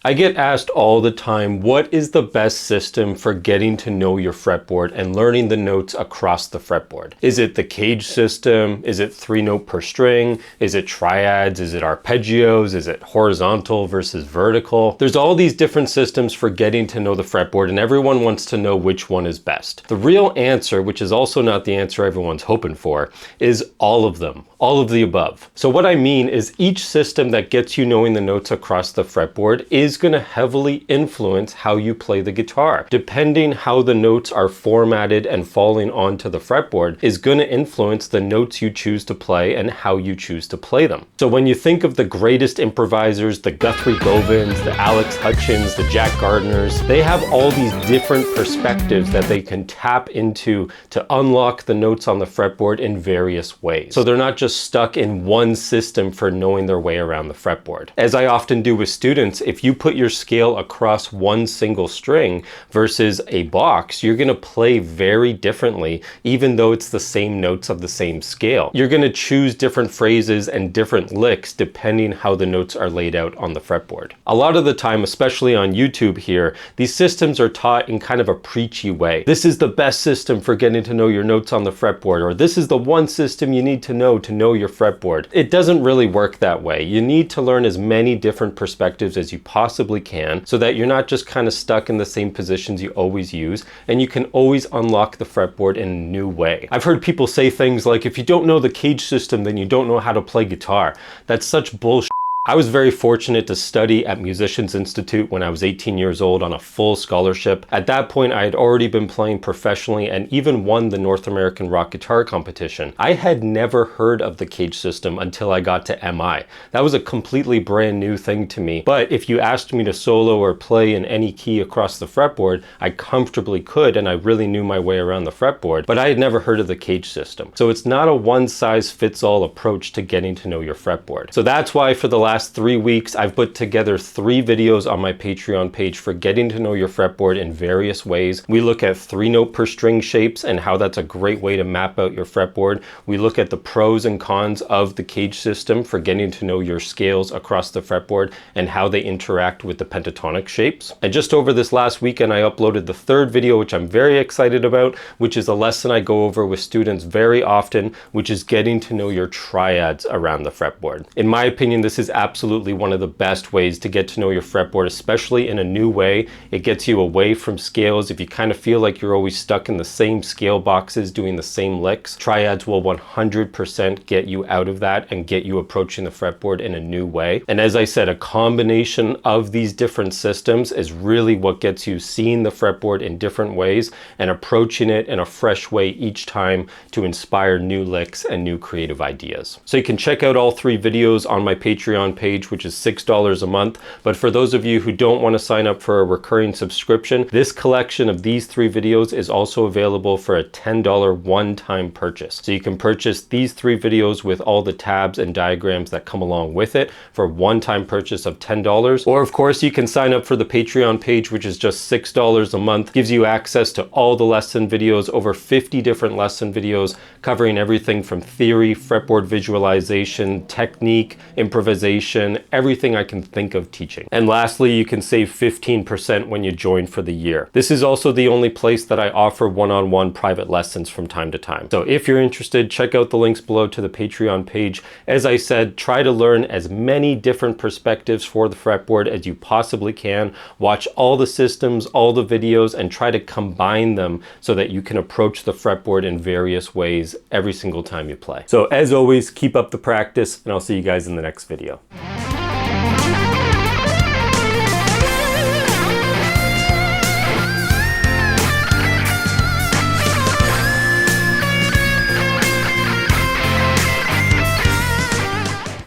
I get asked all the time, what is the best system for getting to know your fretboard and learning the notes across the fretboard? Is it the cage system? Is it 3-note per string? Is it triads? Is it arpeggios? Is it horizontal versus vertical? There's all these different systems for getting to know the fretboard, and everyone wants to know which one is best. The real answer, which is also not the answer everyone's hoping for, is all of them, all of the above. So what I mean is each system that gets you knowing the notes across the fretboard is going to heavily influence how you play the guitar. Depending how the notes are formatted and falling onto the fretboard is going to influence the notes you choose to play and how you choose to play them. So when you think of the greatest improvisers, the Guthrie Govins, the Alex Hutchins, the Jack Gardners, they have all these different perspectives that they can tap into to unlock the notes on the fretboard in various ways. So they're not just stuck in one system for knowing their way around the fretboard. As I often do with students, if you put your scale across one single string versus a box, you're going to play very differently, even though it's the same notes of the same scale. You're going to choose different phrases and different licks depending how the notes are laid out on the fretboard. A lot of the time, especially on YouTube here, these systems are taught in kind of a preachy way. This is the best system for getting to know your notes on the fretboard, or this is the one system you need to know your fretboard. It doesn't really work that way. You need to learn as many different perspectives as you possibly can so that you're not just kind of stuck in the same positions you always use, and you can always unlock the fretboard in a new way. I've heard people say things like, if you don't know the cage system, then you don't know how to play guitar. That's such bullshit. I was very fortunate to study at Musicians Institute when I was 18 years old on a full scholarship. At that point, I had already been playing professionally and even won the North American Rock Guitar Competition. I had never heard of the cage system until I got to MI. That was a completely brand new thing to me. But if you asked me to solo or play in any key across the fretboard, I comfortably could, and I really knew my way around the fretboard, but I had never heard of the cage system. So it's not a one-size-fits-all approach to getting to know your fretboard. So that's why for the last 3 weeks, I've put together 3 videos on my Patreon page for getting to know your fretboard in various ways. We look at 3-note per string shapes and how that's a great way to map out your fretboard. We look at the pros and cons of the cage system for getting to know your scales across the fretboard and how they interact with the pentatonic shapes. And just over this last weekend, I uploaded the 3rd video, which I'm very excited about, which is a lesson I go over with students very often, which is getting to know your triads around the fretboard. In my opinion, this is absolutely one of the best ways to get to know your fretboard, especially in a new way. It gets you away from scales. If you kind of feel like you're always stuck in the same scale boxes doing the same licks, triads will 100% get you out of that and get you approaching the fretboard in a new way. And as I said, a combination of these different systems is really what gets you seeing the fretboard in different ways and approaching it in a fresh way each time to inspire new licks and new creative ideas. So you can check out all 3 videos on my Patreon page, which is $6 a month. But for those of you who don't want to sign up for a recurring subscription, this collection of these 3 videos is also available for a $10 one-time purchase. So you can purchase these 3 videos with all the tabs and diagrams that come along with it for a one-time purchase of $10. Or of course, you can sign up for the Patreon page, which is just $6 a month. Gives you access to all the lesson videos, over 50 different lesson videos covering everything from theory, fretboard visualization, technique, improvisation, everything I can think of teaching. And lastly, you can save 15% when you join for the year. This is also the only place that I offer one-on-one private lessons from time to time. So if you're interested, check out the links below to the Patreon page. As I said, try to learn as many different perspectives for the fretboard as you possibly can. Watch all the systems, all the videos, and try to combine them so that you can approach the fretboard in various ways every single time you play. So as always, keep up the practice, and I'll see you guys in the next video.